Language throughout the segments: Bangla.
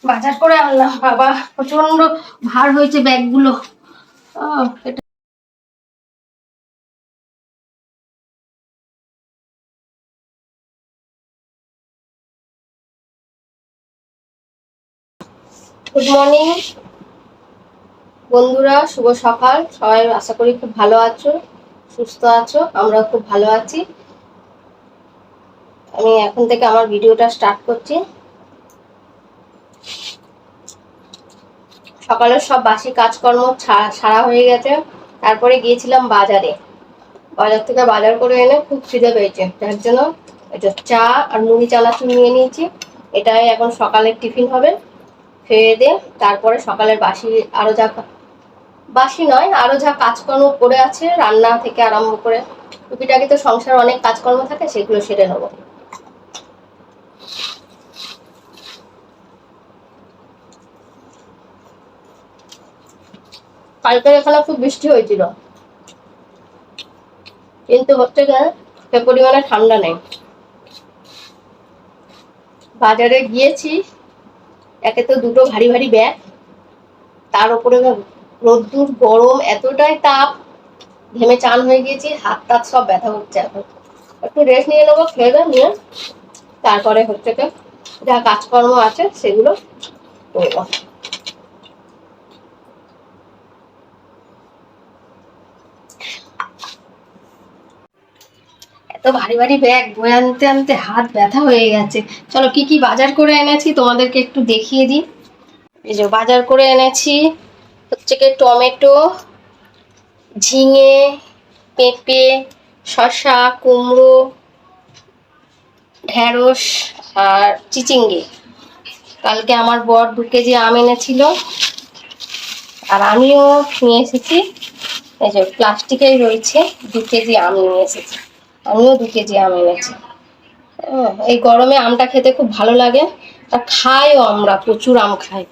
বাজার করে আনলাম বাবা, প্রচন্ড ভার হয়েছে ব্যাগগুলো। গুড মর্নিং বন্ধুরা, শুভ সকাল। সবাই আশা করি খুব ভালো আছো, সুস্থ আছো। আমরা খুব ভালো আছি। আমি এখন থেকে আমার ভিডিওটা স্টার্ট করছি। সকালের সব বাসি কাজকর্ম সারা হয়ে গেছে। তারপরে গিয়েছিলাম বাজারে। বাজার থেকে বাজার করে এনে খুব খিদে পেয়েছে, তার জন্য এটা চা আর মুড়ি চানাচুর নিয়ে নিয়েছি। এটাই এখন সকালের টিফিন হবে। খেয়ে দিয়ে তারপরে সকালের বাসি নয়, আরো যা কাজকর্ম পড়ে আছে, রান্না থেকে আরম্ভ করে টুকিটাকি তো সংসার অনেক কাজকর্ম থাকে, সেগুলো সেরে নেবো। কালকে এখানে খুব বৃষ্টি হয়েছিল, কিন্তু হচ্ছে সে পরিমাণে ঠান্ডা নেই। বাজারে গিয়েছি, একে তো দুটো ভারী ভারী ব্যাগ, তার উপরে রোদ্দুর গরম, এতটাই তাপ, ঘেমে চান হয়ে গিয়েছি, হাত টাত সব ব্যথা হচ্ছে। এখন একটু রেস্ট নিয়ে নেবো, খেয়ে নিয়ে তারপরে হচ্ছে যা কাজকর্ম আছে সেগুলো করবো। এত ভারী ভারী ব্যাগ বয়ে আনতে আনতে হাত ব্যথা হয়ে গেছে। চলো কি কি বাজার করে এনেছি তোমাদেরকে একটু দেখিয়ে দিই। এই যে বাজার করে এনেছি হচ্ছে টমেটো, ঝিঙে, পেঁপে, শসা, কুমড়ো, ঢেঁড়স আর চিচিঙ্গে। কালকে আমার বর 2 কেজি আম এনেছিল, আর আমিও নিয়ে এসেছি। এই যে প্লাস্টিকেই রয়েছে, 2 কেজি আম নিয়ে এসেছি। আমিও 2 কেজি আম এনেছি। এই গরমে আমটা খেতে খুব ভালো লাগে, আর খাইও, আমরা প্রচুর আম খাই।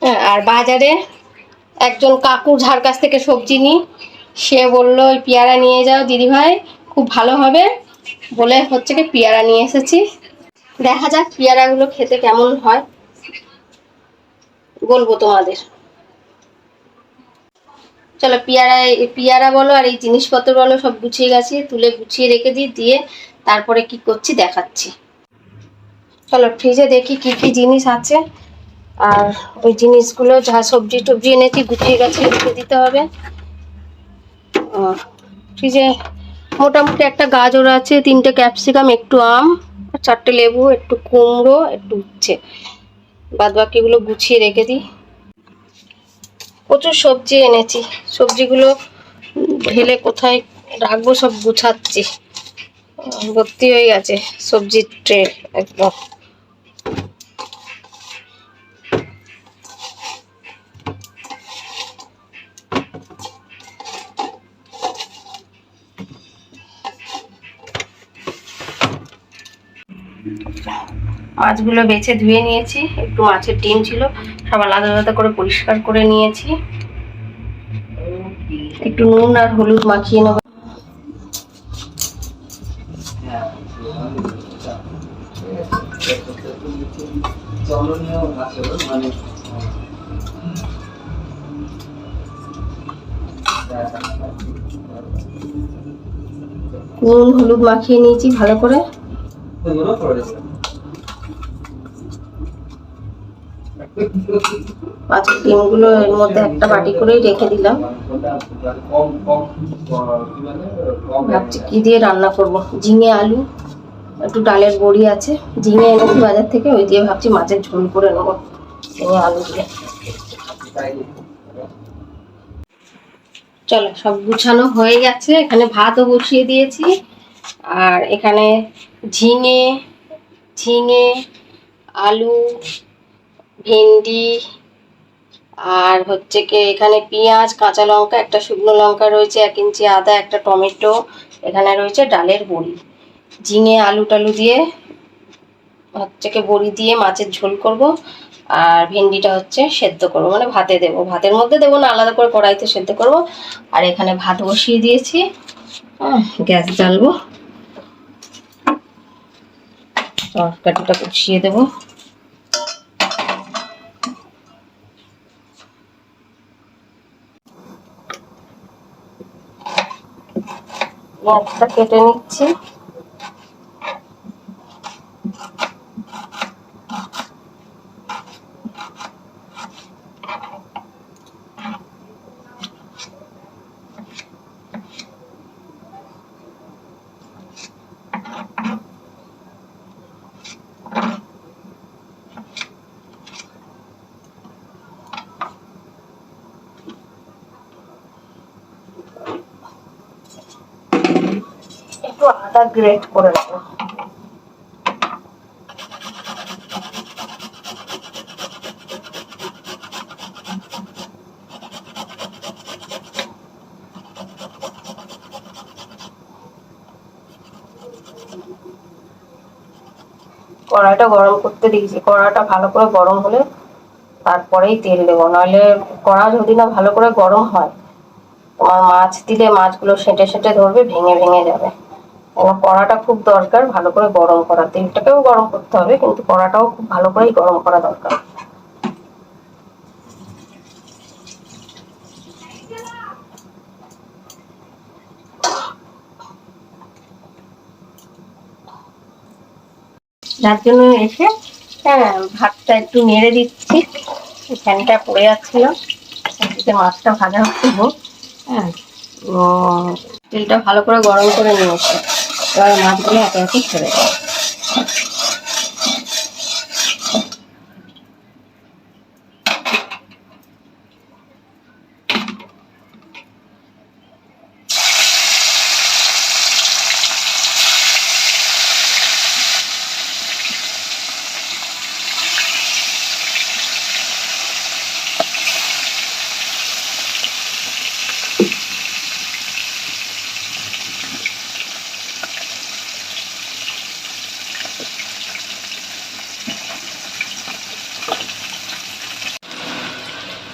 হ্যাঁ, আর বাজারে একজন কাকু যার কাছ থেকে সবজি নিই, সে বললো ওই পেয়ারা নিয়ে যাও দিদি ভাই, খুব ভালো হবে বলে হচ্ছে পেয়ারা নিয়ে এসেছি। দেখা যাক পেয়ারাগুলো খেতে কেমন হয়, বলবো তোমাদের। চলো পেয়ারা বলো আর এই জিনিসপত্র বলো সব গুছিয়ে গেছি, তুলে গুছিয়ে রেখে দিয়ে তারপরে কি করছি দেখাচ্ছি। চলো ফ্রিজে দেখি কি কি জিনিস আছে, আর ওই জিনিসগুলো যা সবজি টবজি এনেছি গুছিয়ে গেছে রেখে দিতে হবে। ফ্রিজে মোটামুটি একটা গাজর আছে, 3টে ক্যাপসিকাম, একটু আম, 4টে লেবু, একটু কুমড়ো, একটু উচ্ছে। বাদ বাকিগুলো গুছিয়ে রেখে দিই। প্রচুর সবজি এনেছি, সবজিগুলো ঢেলে কোথায় রাখবো সব গুছাচ্ছি। ভর্তি হয়ে গেছে সবজির ট্রে একদম। মাছগুলো বেছে ধুয়ে নিয়েছি, একটু মাছের ডিম ছিল, সব আলাদা আলাদা করে পরিষ্কার করে নিয়েছি। একটু নুন আর হলুদ মাখিয়ে নেব। নুন হলুদ মাখিয়ে নিয়েছি ভালো করে। মাছের ডিমগুলো এর মধ্যে একটা বাটি করেই রেখে দিলাম। ভাবছি কি দিয়ে রান্না করব, ঝিঙে আলু, একটু ডালের বড়ি আছে, ঝিঙে এনেছি বাজার থেকে, ওই দিয়ে ভাবছি মাছের ঝোল করে নেবো ঝিঙে আলু দিয়ে। চলো সব গুছানো হয়ে গেছে, এখানে ভাতও বসিয়ে দিয়েছি, আর এখানে ঝিঙে আলু, ভেন্ডি, আর হচ্ছে এখানে পেঁয়াজ, কাঁচা লঙ্কা, একটা শুকনো লঙ্কা রয়েছে, 1 ইঞ্চি আদা, একটা টমেটো, এখানে রয়েছে ডালের বড়ি। ঝিঙে আলু টালু দিয়ে হচ্ছে বড়ি দিয়ে মাছের ঝোল করব, আর ভেন্ডিটা হচ্ছে সেদ্ধ করবো, মানে ভাতে দেবো, ভাতের মধ্যে দেবো না, আলাদা করে কড়াইতে সেদ্ধ করবো। আর এখানে ভাত বসিয়ে দিয়েছি, গ্যাস জ্বালবো, তরকারিটা বসিয়ে দেবো। পেঁয়াজটা কেটে নিচ্ছি। একটু আদা গ্রেট করে নেবো। কড়াইটা গরম করতে দিয়েছি, কড়াইটা ভালো করে গরম হলে তারপরেই তেল দেবো, নাহলে কড়া যদি না ভালো করে গরম হয়, তোমার মাছ দিলে মাছগুলো সেঁটে সেঁটে ধরবে, ভেঙে ভেঙে যাবে। কড়াটা খুব দরকার ভালো করে গরম করা, তেলটাকেও গরম করতে হবে কিন্তু কড়াটাও খুব ভালো করেই গরম করা দরকার। যার জন্য এসে ভাতটা একটু নেড়ে দিচ্ছি, ফ্যানটা পড়ে যাচ্ছিল, মাছটা ভাজা হচ্ছে। হ্যাঁ, তেলটা ভালো করে গরম করে নিয়েছি, এবার মাছগুলো একে একে ছেড়ে দেবো।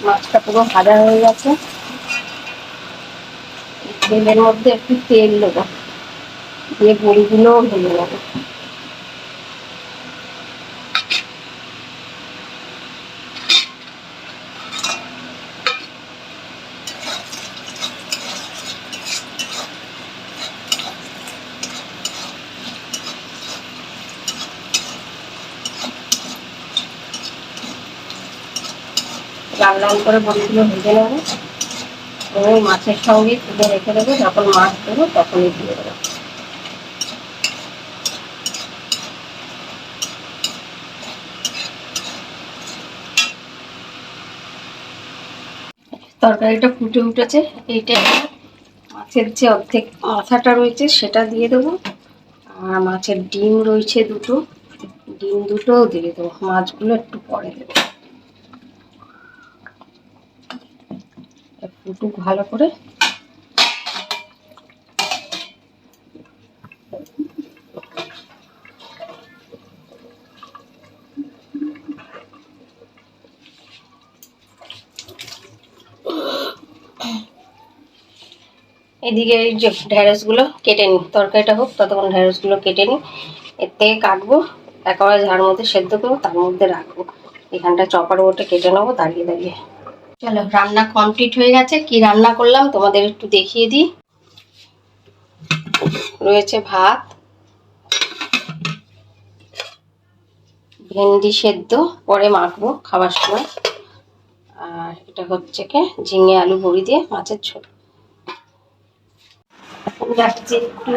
মাছটা পুরো ভাজা হয়ে গেছে, তেলের মধ্যে একটু তেল দেবো, দিয়ে বড়িগুলোও ভেজে নেবো। লাল লাল করে বড়িগুলো ভেজে নেবো, ওই মাছের সঙ্গে তুলে রেখে দেবো, যখন মাছ দেবো তখনই দিয়ে দেবো। তরকারিটা ফুটে উঠেছে, এইটা মাছের যে অর্ধেক মাথাটা রয়েছে সেটা দিয়ে দেবো, আর মাছের ডিম রয়েছে দুটো, ডিম দুটোও দিয়ে দেবো, মাছগুলো একটু পরে দেবো। ফুটুক ভালো করে। এদিকে এই যে ঢেঁড়সগুলো কেটে নিই, তরকারিটা হোক ততক্ষণ ঢেঁড়সগুলো কেটে নিই, এর থেকে কাটবো, একেবারে ঝাড় মধ্যে সেদ্ধ করবো, তার মধ্যে রাখবো, এখানটা চপার ওটা কেটে নেবো দাঁড়িয়ে দাঁড়িয়ে। চলো, রান্না কমপ্লিট হয়ে গেছে। কি রান্না করলাম তোমাদের একটু দেখিয়ে দিই। রয়েছে ভাত, ভেন্ডি সেদ্ধ, পরে মাখবো খাবার সময়, আর এটা হচ্ছে কি ঝিঙে আলু বড়ি দিয়ে মাছের ঝোল। যাচ্ছি একটু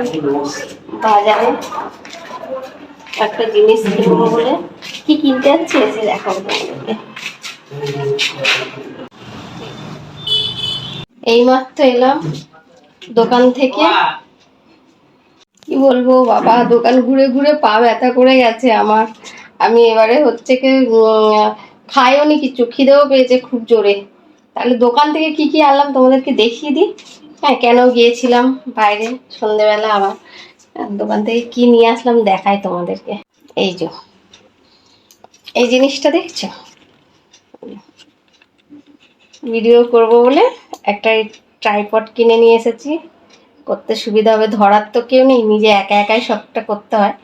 বাজারে, একটা জিনিস কিনবো বলে। কি কিনতে যাচ্ছি এসে দেখাবো তোমাদেরকে। এইমাত্র এলাম দোকান থেকে, কি বলবো বাবা, দোকান ঘুরে ঘুরে পা ব্যথা করে গেছে আমার। আমি এবারে হচ্ছে কি খাইও নি কিছু, খিদেও পেয়েছে খুব জোরে। তাহলে দোকান থেকে কি কি আনলাম তোমাদেরকে দেখিয়ে দিই। হ্যাঁ, কেন গিয়েছিলাম বাইরে সন্ধেবেলা, আবার দোকান থেকে কি নিয়ে আসলাম দেখাই তোমাদেরকে। এই যে এই জিনিসটা দেখছো, ভিডিও করব বলে একটা ট্রাইপড কিনে নিয়ে এসেছি, করতে সুবিধা হবে, ধরার তো কেউ নেই, নিজে একা একাই সবটা করতে হয়।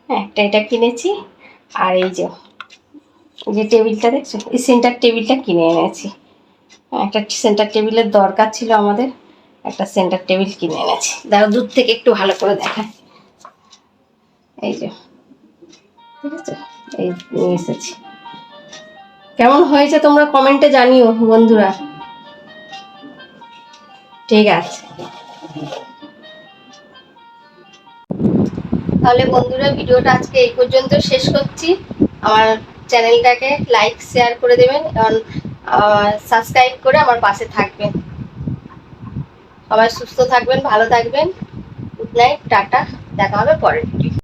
হ্যাঁ, এটা কিনেছি। আর এই যে টেবিলটা দেখছো, এই সেন্টার টেবিলটা কিনে এনেছি। একটা সেন্টার টেবিলের দরকার ছিল আমাদের, একটা সেন্টার টেবিল কিনে এনেছি। দাঁড়াও দূর থেকে একটু ভালো করে দেখায়। এই যে, ঠিক আছে, এই নিয়ে এসেছি। কেমন হয়েছে তোমরা কমেন্টে জানিও বন্ধুরা। ঠিক আছে, তাহলে বন্ধুরা ভিডিওটা আজকে এই পর্যন্ত শেষ করছি। আমার চ্যানেলটাকে লাইক শেয়ার করে দেবেন এবং সাবস্ক্রাইব করে আমার পাশে থাকবেন। সবাই সুস্থ থাকবেন, ভালো থাকবেন। গুড নাইট, টাটা, দেখা হবে পরের ভিডিও।